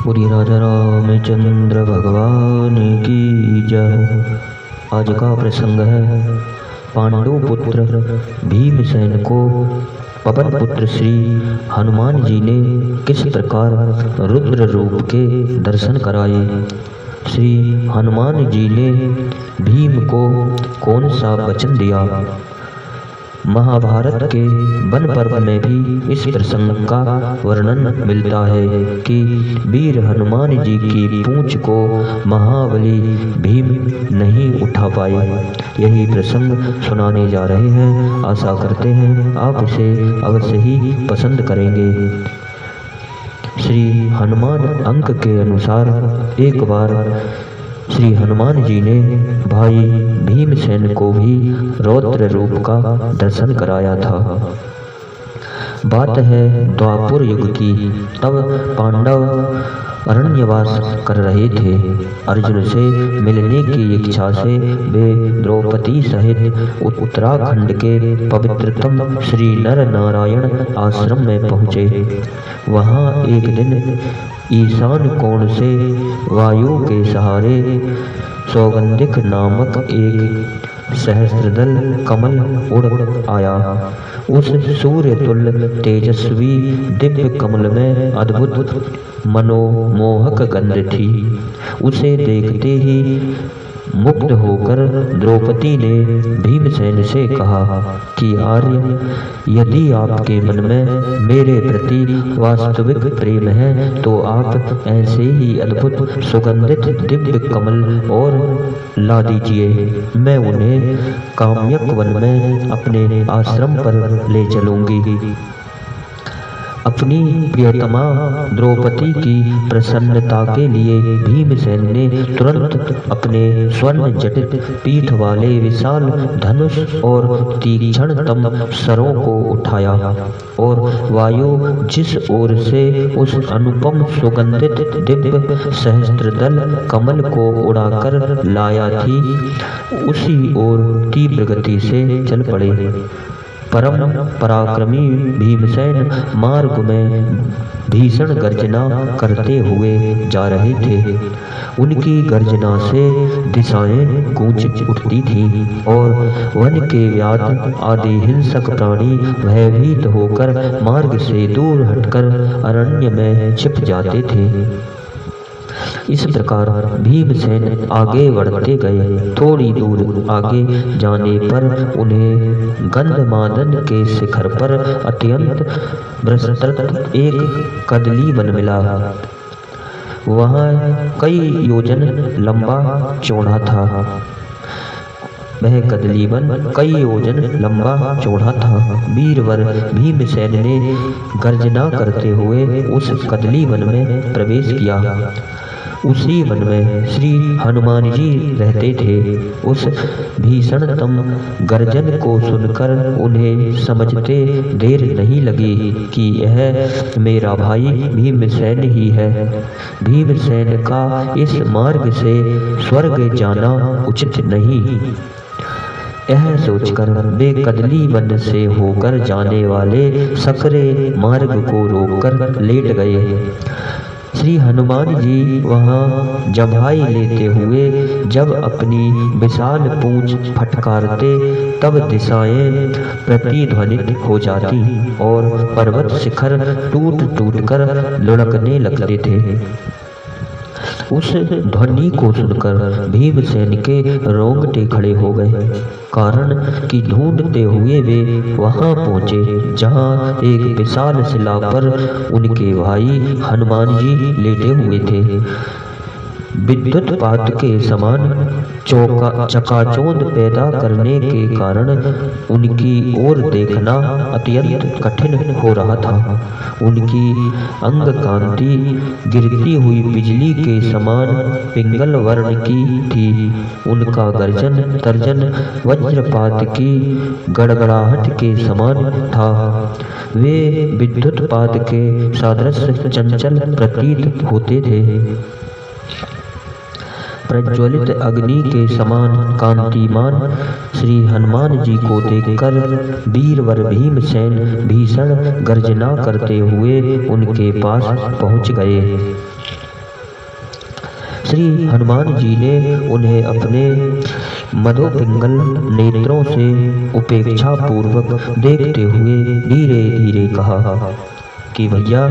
बोलिए राजा रामचंद्र भगवान की जय। आज का प्रसंग है पांडु पुत्र भीमसेन को पवन पुत्र श्री हनुमान जी ने किस प्रकार रुद्र रूप के दर्शन कराए। श्री हनुमान जी ने भीम को कौन सा वचन दिया। महाभारत के वन पर्व में भी इस प्रसंग का वर्णन मिलता है कि वीर हनुमान जी की पूंछ को महाबली भीम नहीं उठा पाए। यही प्रसंग सुनाने जा रहे हैं। आशा करते हैं आप इसे अवश्य ही पसंद करेंगे। श्री हनुमान अंक के अनुसार एक बार श्री हनुमान जी ने भाई भीमसेन को भी रौद्र रूप का दर्शन कराया था। बात है द्वापर युग की। तब पांडव अरण्यवास कर रहे थे। अर्जुन से मिलने की इच्छा से वे द्रौपदी सहित उत्तराखंड के पवित्रतम श्री नर नारायण आश्रम में पहुँचे। वहाँ एक दिन ईशान कोण से वायु के सहारे सौगंधिक नामक एक सहस्त्रदल कमल उड़ आया। उस सूर्य तुल्य तेजस्वी दिव्य कमल में अद्भुत मनोमोहक गंध थी। उसे देखते ही मुग्ध होकर द्रौपदी ने भीमसेन से कहा कि आर्य, यदि आपके मन में मेरे प्रति वास्तविक प्रेम है तो आप ऐसे ही अद्भुत सुगंधित दिव्य कमल और ला दीजिए। मैं उन्हें काम्यक वन में अपने आश्रम पर ले चलूंगी। अपनी प्रियतमा द्रौपदी की प्रसन्नता के लिए भीमसेन ने तुरंत अपने स्वर्ण जटित पीठ वाले विशाल धनुष और तीक्ष्णतम सरों को उठाया और वायु जिस ओर से उस अनुपम सुगंधित दिव्य सहस्त्रदल कमल को उड़ाकर लाया थी, उसी ओर तीव्र गति से चल पड़े। परम पराक्रमी भीमसेन मार्ग में भीषण गर्जना करते हुए जा रहे थे। उनकी गर्जना से दिशाएं गूंज उठती थीं और वन के व्याध आदि हिंसक प्राणी भयभीत होकर मार्ग से दूर हटकर अरण्य में छिप जाते थे। इस प्रकार भीमसेन आगे बढ़ते गए। थोड़ी दूर आगे जाने पर उन्हें गंधमादन के शिखर पर अत्यंत विस्तृत एक कदली वन मिला। वहाँ कई योजन लंबा चौड़ा था। वह कदली वन कई योजन लंबा चौड़ा था। वीरवर भीमसेन ने गर्जना करते हुए उस कदली वन में प्रवेश किया। उसी वन में श्री हनुमान जी रहते थे। उस भीषणतम गर्जन को सुनकर उन्हें समझते देर नहीं लगी कि यह मेरा भाई भीमसेन ही है। भीमसेन का इस मार्ग से स्वर्ग जाना उचित नहीं। यह सोचकर वे कदली वन से होकर जाने वाले सकरे मार्ग को रोककर लेट गए। श्री हनुमान जी वहाँ जम्हाई लेते हुए जब अपनी विशाल पूंछ फटकारते तब दिशाएं प्रतिध्वनित हो जाती और पर्वत शिखर टूट टूट कर लुढ़कने लगते थे। उस ध्वनि को सुनकर भीमसेन के रोंगटे खड़े हो गए। कारण कि ढूंढते हुए वे वहां पहुंचे जहां एक विशाल शिला पर उनके भाई हनुमान जी लेटे हुए थे। विद्युत पात के समान चकाचौंध पैदा करने के कारण उनकी ओर देखना अत्यंत कठिन हो रहा था। उनकी अंग कांति गिरती हुई बिजली के समान पिंगल वर्ण की थी। उनका गर्जन तर्जन वज्रपात की गड़गड़ाहट के समान था। वे विद्युत पात के सादृश्य चंचल प्रतीत होते थे। प्रज्वलित अग्नि के समान कांतिमान श्री हनुमान जी को देखकर वीरवर भीमसेन भीषण गर्जना करते हुए उनके पास पहुंच गए। श्री हनुमान जी ने उन्हें अपने मधोपिंगल नेत्रों से उपेक्षा पूर्वक देखते हुए धीरे धीरे कहा कि भैया,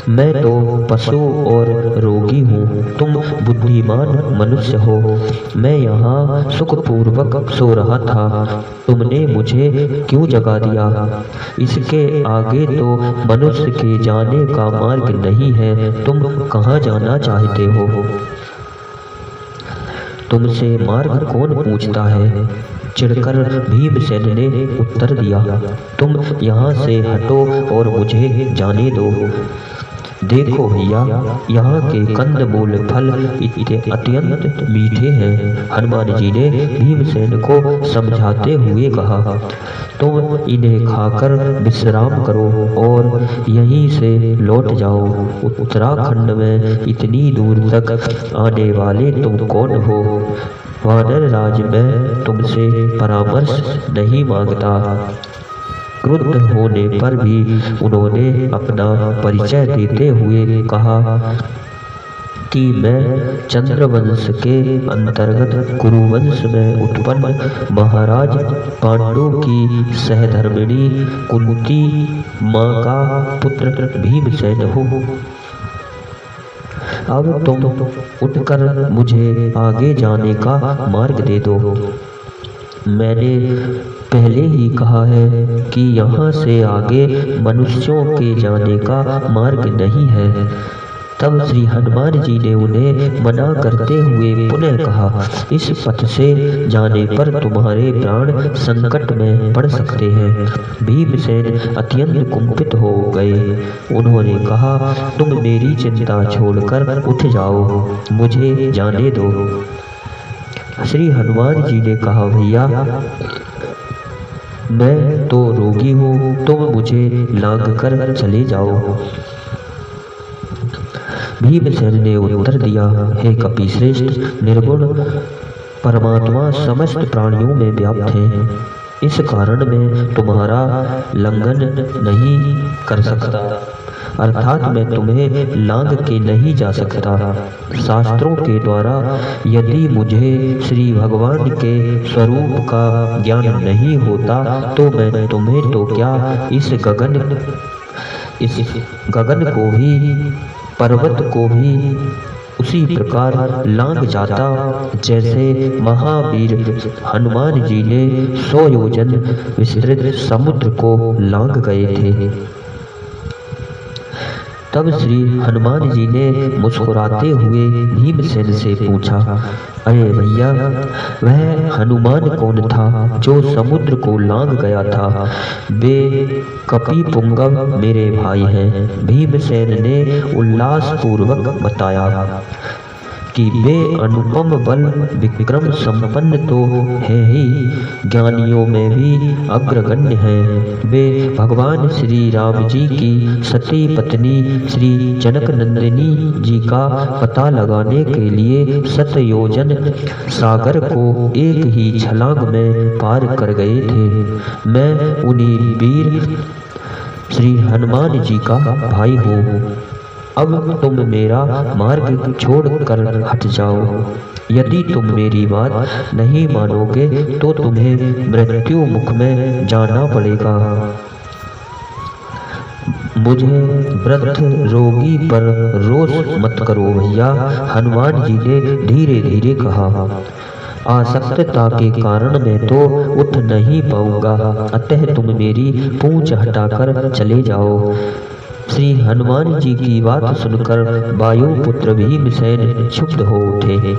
मैं तो पशु और रोगी हूँ, तुम बुद्धिमान मनुष्य हो। मैं यहाँ सुखपूर्वक सो रहा था, तुमने मुझे क्यों जगा दिया? इसके आगे तो मनुष्य के जाने का मार्ग नहीं है, तुम कहाँ जाना चाहते हो? तुमसे मार्ग कौन पूछता है? चिढ़कर भीमसेन ने उत्तर दिया, तुम यहाँ से हटो और मुझे जाने दो। देखो भैया, यहाँ के कंदमूल फल अत्यंत मीठे हैं। हनुमान जी ने भीमसेन को समझाते हुए कहा, तुम इन्हें खाकर विश्राम करो और यहीं से लौट जाओ। उत्तराखंड में इतनी दूर तक आने वाले तुम कौन हो? वानर राज में तुमसे परामर्श नहीं मांगता। क्रुद्ध होने पर भी उन्होंने अपना परिचय देते हुए कहा कि मैं चंद्रवंश के अंतर्गत कुरुवंश में उत्पन्न महाराज पांडु की सहधर्मिणी कुंती माँ का पुत्र भीमसेन हूँ। अब तुम उठकर मुझे आगे जाने का मार्ग दे दो। मैंने पहले ही कहा है कि यहाँ से आगे मनुष्यों के जाने का मार्ग नहीं है। तब श्री हनुमान जी ने उन्हें मना करते हुए पुनः कहा, इस पथ से जाने पर तुम्हारे प्राण संकट में पड़ सकते हैं। भीमसेन अत्यंत कुंठित हो गए। उन्होंने कहा, तुम मेरी चिंता छोड़कर उठ जाओ, मुझे जाने दो। श्री हनुमान जी ने कहा, भैया, मैं तो रोगी हूँ, तुम मुझे लांघ कर चले जाओ। भीमसेन ने उत्तर दिया, हे कपिश्रेष्ठ, निर्गुण परमात्मा समस्त प्राणियों में व्याप्त है, इस कारण मैं तुम्हारा लंघन नहीं कर सकता, अर्थात मैं तुम्हें लांघ के नहीं जा सकता। शास्त्रों के द्वारा यदि मुझे श्री भगवान के स्वरूप का ज्ञान नहीं होता तो मैं तुम्हें तो क्या इस गगन को भी, पर्वत को भी उसी प्रकार लांघ जाता जैसे महावीर हनुमान जी ने 100 योजन विस्तृत समुद्र को लांघ गए थे। तब श्री हनुमान जी ने मुस्कुराते हुए भीमसेन से पूछा, अरे भैया, वह हनुमान कौन था जो समुद्र को लांघ गया था? वे कपिपुंगव मेरे भाई हैं। भीमसेन ने उल्लासपूर्वक बताया कि वे अनुपम बल विक्रम संपन्न तो है ही, ज्ञानियों में भी अग्रगण्य हैं। वे भगवान श्री राम जी की सती पत्नी श्री जनक नंदिनी जी का पता लगाने के लिए 7 योजन सागर को एक ही छलांग में पार कर गए थे। मैं उन्हीं वीर श्री हनुमान जी का भाई हूँ। अब तुम मेरा मार्ग छोड़कर हट जाओ। यदि तुम मेरी बात नहीं मानोगे तो तुम्हें मृत्यु मुख में जाना पड़ेगा। मुझे वृद्ध रोगी पर रोष मत करो भैया, हनुमान जी ने धीरे धीरे कहा। आसक्तता के कारण मैं तो उठ नहीं पाऊंगा, अतः तुम मेरी पूंछ हटाकर चले जाओ। श्री हनुमान जी की बात सुनकर वायुपुत्र भीमसेन क्षुब्ध हो उठे।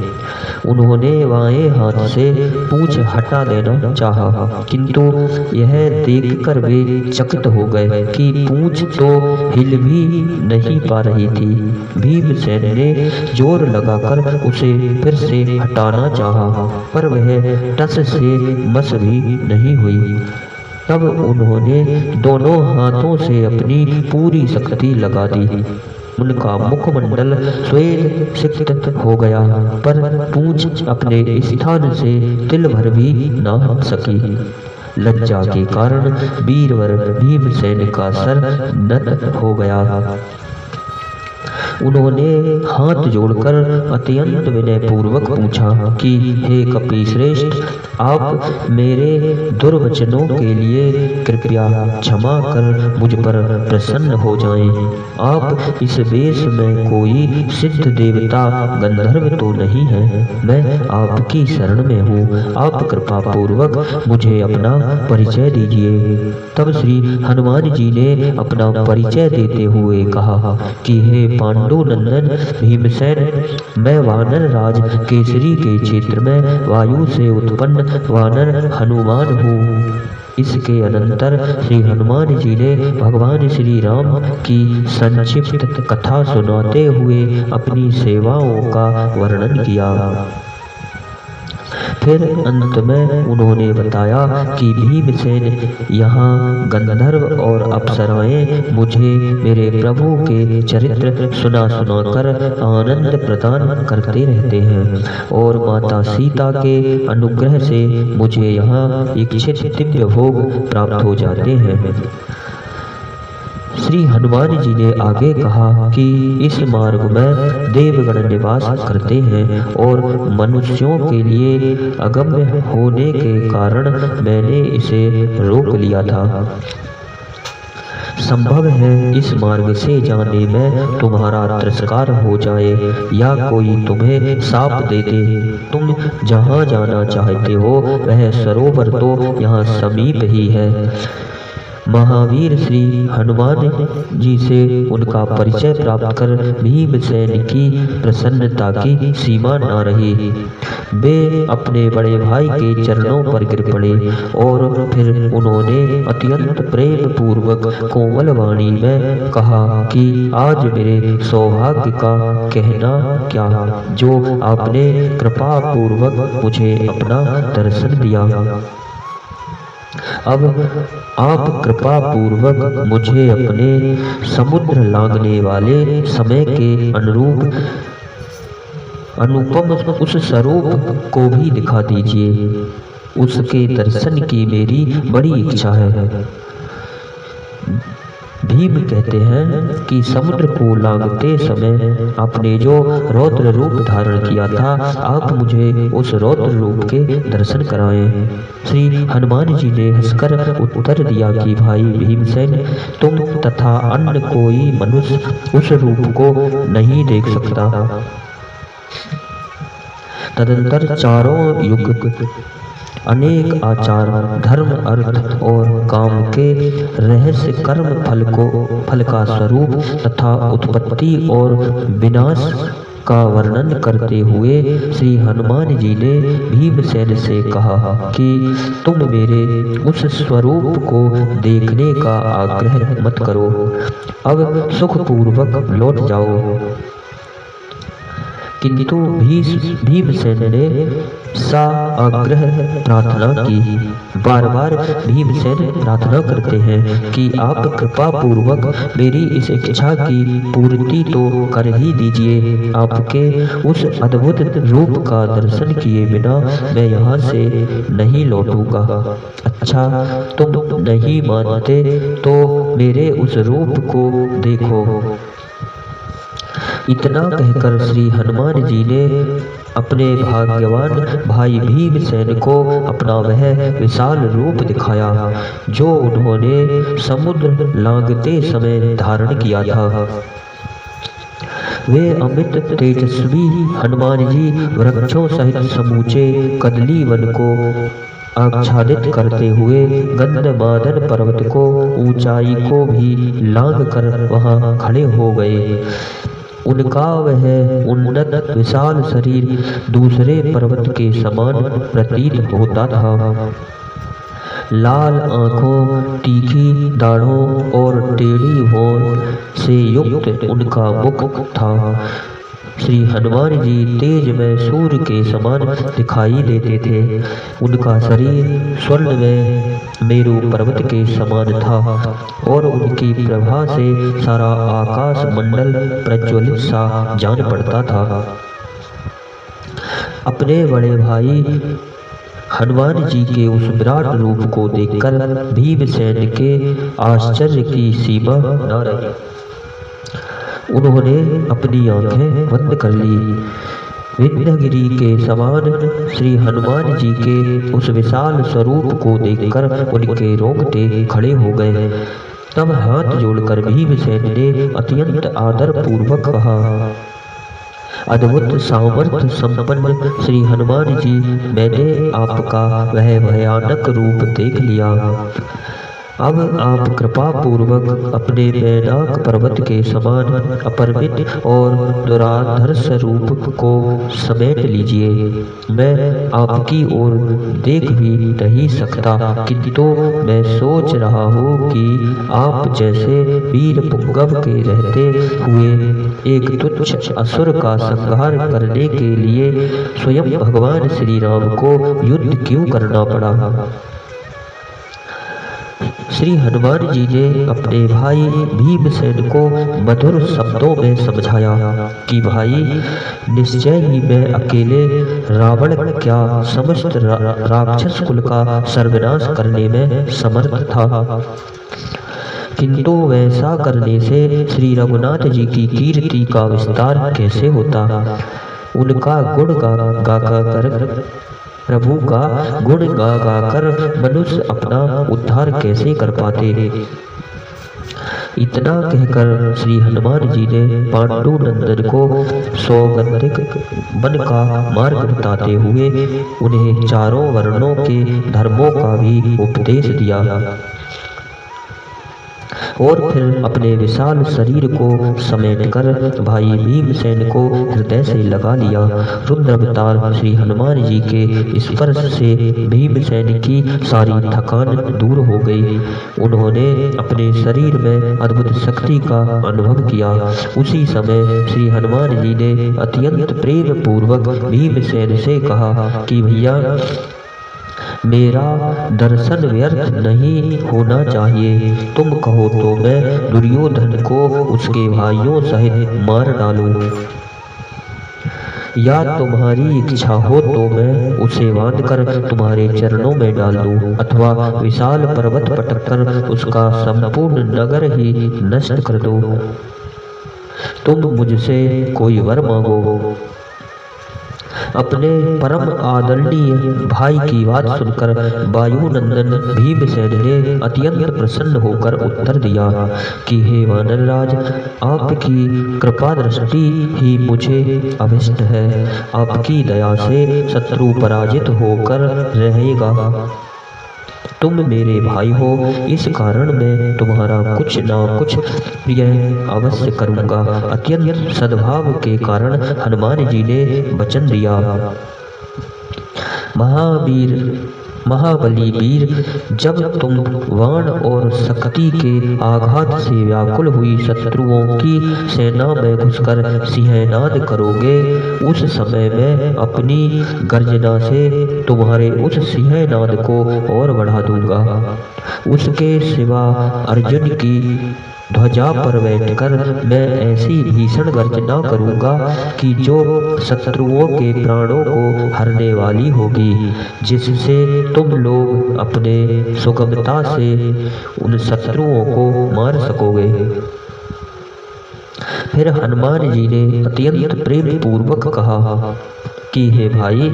उन्होंने बाएं हाथ से पूंछ हटा देना चाहा, किंतु यह देखकर वे चकित हो गए कि पूंछ तो हिल भी नहीं पा रही थी। भीमसेन ने जोर लगाकर उसे फिर से हटाना चाहा, पर वह टस से मस भी नहीं हुई। तब उन्होंने दोनों हाथों से अपनी पूरी शक्ति लगा दी। उनका मुखमंडल श्वेत सिक्त हो गया, पर पूंछ अपने स्थान से तिल भर भी न हट सकी। लज्जा के कारण वीरवर भीमसेन का सर नत हो गया। उन्होंने हाथ जोड़कर अत्यंत विनय पूर्वक पूछा कि हे कपिश्रेष्ठ, आप मेरे दुर्वचनों के लिए कृपया क्षमा कर मुझ पर प्रसन्न हो जाएं। आप इस वेश में कोई सिद्ध देवता गंधर्व तो नहीं है। मैं आपकी शरण में हूँ। आप कृपा पूर्वक मुझे अपना परिचय दीजिए। तब श्री हनुमान जी ने अपना परिचय देते हुए कहा कि हे पांडु नंदन भीमसेन, मैं वानर राज केसरी के क्षेत्र में वायु से उत्पन्न वानर हनुमान हूँ। इसके अनंतर श्री हनुमान जी ने भगवान श्री राम की संक्षिप्त कथा सुनाते हुए अपनी सेवाओं का वर्णन किया। फिर अंत में उन्होंने बताया कि भीमसेन यहाँ गंधर्व और अप्सराएं मुझे मेरे प्रभु के चरित्र सुना कर आनंद प्रदान करते रहते हैं और माता सीता के अनुग्रह से मुझे यहाँ इच्छित दिव्य भोग प्राप्त हो जाते हैं। श्री हनुमान जी ने आगे कहा कि इस मार्ग में देवगण निवास करते हैं और मनुष्यों के लिए अगम्य होने के कारण मैंने इसे रोक लिया था। संभव है इस मार्ग से जाने में तुम्हारा तिरस्कार हो जाए या कोई तुम्हें शाप दे दे। तुम जहाँ जाना चाहते हो वह सरोवर तो यहाँ समीप ही है। महावीर श्री हनुमान जी से उनका परिचय प्राप्त कर भीमसेन की प्रसन्नता की सीमा न रही। वे अपने बड़े भाई के चरणों पर गिर पड़े और फिर उन्होंने अत्यंत प्रेम पूर्वक कोमल वाणी में कहा कि आज मेरे सौभाग्य का कहना क्या, जो आपने कृपा पूर्वक मुझे अपना दर्शन दिया। अब आप कृपा पूर्वक मुझे अपने समुद्र लांघने वाले समय के अनुपम उस स्वरूप को भी दिखा दीजिए। उसके दर्शन की मेरी बड़ी इच्छा है। भीम कहते हैं कि समुद्र को लांघते समय आपने जो रौद्र रूप धारण किया था, आप मुझे उस रौद्र रूप के दर्शन कराएं। श्री हनुमान जी ने हंसकर उत्तर दिया कि भाई भीमसेन, तुम तथा अन्य कोई मनुष्य उस रूप को नहीं देख सकता। तदंतर चारों युग अनेक आचार, धर्म, अर्थ और काम के रहस्य, कर्म फल का स्वरूप तथा उत्पत्ति और विनाश का वर्णन करते हुए श्री हनुमान जी ने भीमसेन से कहा कि तुम मेरे उस स्वरूप को देखने का आग्रह मत करो, अब सुखपूर्वक लौट जाओ। किंतु भीमसेन ने सा आग्रह प्रार्थना की। बार बार भीमसेन प्रार्थना करते हैं कि आप कृपा पूर्वक मेरी इस इच्छा की पूर्ति तो कर ही दीजिए। आपके उस अद्भुत रूप का दर्शन किए बिना मैं यहाँ से नहीं लौटूंगा। अच्छा, तुम नहीं मानते तो मेरे उस रूप को देखो। इतना कहकर श्री हनुमान जी ने अपने भाग्यवान भाई भीमसेन को अपना वह विशाल रूप दिखाया जो उन्होंने समुद्र लांघते समय धारण किया था। वे अमित तेजस्वी हनुमान जी वृक्षों सहित समूचे कदली वन को आच्छादित करते हुए गंधमादन पर्वत को ऊंचाई को भी लांघ कर वहां खड़े हो गए। उनका वह उन्नत विशाल शरीर दूसरे पर्वत के समान प्रतीत होता था। लाल आंखों, तीखी दाढ़ों और टेढ़ी होंठ से युक्त उनका मुख था। श्री हनुमान जी तेज में सूर्य के समान दिखाई देते थे। उनका शरीर स्वर्ण में मेरु पर्वत के समान था और उनकी प्रभा से सारा आकाश मंडल प्रज्वलित सा जान पड़ता था। अपने बड़े भाई हनुमान जी के उस विराट रूप को देखकर भीमसेन के आश्चर्य की सीमा न रही। उन्होंने अपनी आंखें बंद कर ली। विंध्यगिरि के समान श्री हनुमान जी के उस विशाल स्वरूप को देखकर उनके रोंगटे खड़े हो गए। तब हाथ जोड़कर भीमसेन ने अत्यंत आदर पूर्वक कहा, अद्भुत सामर्थ्य संपन्न श्री हनुमान जी, मैंने आपका वह भयानक रूप देख लिया। अब आप कृपा पूर्वक अपने मैनाक पर्वत के समान अपरिमित और दुराधर्ष रूप को समेट लीजिए। मैं आपकी ओर देख भी नहीं सकता, किंतु मैं सोच रहा हूँ कि आप जैसे वीर पुंगव के रहते हुए एक तुच्छ असुर का संहार करने के लिए स्वयं भगवान श्री राम को युद्ध क्यों करना पड़ा। श्री हनुमान जी ने अपने भाई भीमसेन को मधुर शब्दों में समझाया कि भाई, निश्चय ही मैं अकेले रावण क्या समस्त राक्षस कुल का सर्वनाश करने में समर्थ था, किंतु वैसा करने से श्री रघुनाथ जी की कीर्ति का विस्तार कैसे होता। उनका गुण गा कर प्रभु का गुण गा कर मनुष्य अपना उद्धार कैसे कर पाते। इतना कहकर श्री हनुमान जी ने पांडु नंदन को सौगंधिक वन का मार्ग बताते हुए उन्हें चारों वर्णों के धर्मों का भी उपदेश दिया और फिर अपने विशाल शरीर को समेटकर भाई भीमसेन को हृदय से लगा लिया। रुद्रावतार श्री हनुमान जी के स्पर्श से भीमसेन की सारी थकान दूर हो गई। उन्होंने अपने शरीर में अद्भुत शक्ति का अनुभव किया। उसी समय श्री हनुमान जी ने अत्यंत प्रेम पूर्वक भीमसेन से कहा कि भैया, मेरा दर्शन व्यर्थ नहीं होना चाहिए। तुम कहो तो मैं दुर्योधन को उसके भाइयों सहित मार डालूं, या तुम्हारी इच्छा हो तो मैं उसे बांधकर तुम्हारे चरणों में डाल दूं, अथवा विशाल पर्वत पटककर उसका संपूर्ण नगर ही नष्ट कर दूं। तुम मुझसे कोई वर मांगो। अपने परम आदरणीय भाई की बात सुनकर वायुनंदन भीमसेन ने अत्यंत प्रसन्न होकर उत्तर दिया कि हे वानरराज, आपकी कृपा दृष्टि ही मुझे अभिष्ट है। आपकी दया से शत्रु पराजित होकर रहेगा। तुम मेरे भाई हो, इस कारण मैं तुम्हारा कुछ ना कुछ प्रिय अवश्य करूंगा। अत्यंत सद्भाव के कारण हनुमान जी ने वचन दिया। महाबली वीर, जब तुम बाण और शक्ति के आघात से व्याकुल हुई शत्रुओं की सेना में घुसकर सिंहनाद करोगे, उस समय मैं अपनी गर्जना से तुम्हारे उस सिंहनाद को और बढ़ा दूंगा। उसके सिवा अर्जुन की ध्वजा पर बैठकर मैं ऐसी भीषण गर्जना करूंगा कि जो शत्रुओं के प्राणों को हरने वाली होगी, जिससे तुम लोग अपने सुगमता से उन शत्रुओं को मार सकोगे। फिर हनुमान जी ने अत्यंत प्रेम पूर्वक कहा कि हे भाई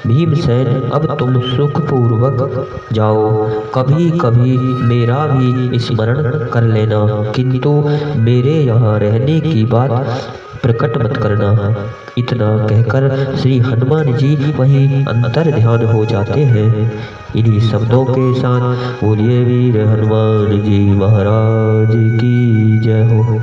भीमसेन, अब तुम सुख पूर्वक जाओ। कभी कभी मेरा भी स्मरण कर लेना, किंतु मेरे यहाँ रहने की बात प्रकट मत करना। इतना कहकर श्री हनुमान जी वहीं अंतर ध्यान हो जाते हैं। इन्हीं शब्दों के साथ बोलिए वीर हनुमान जी महाराज की जय हो।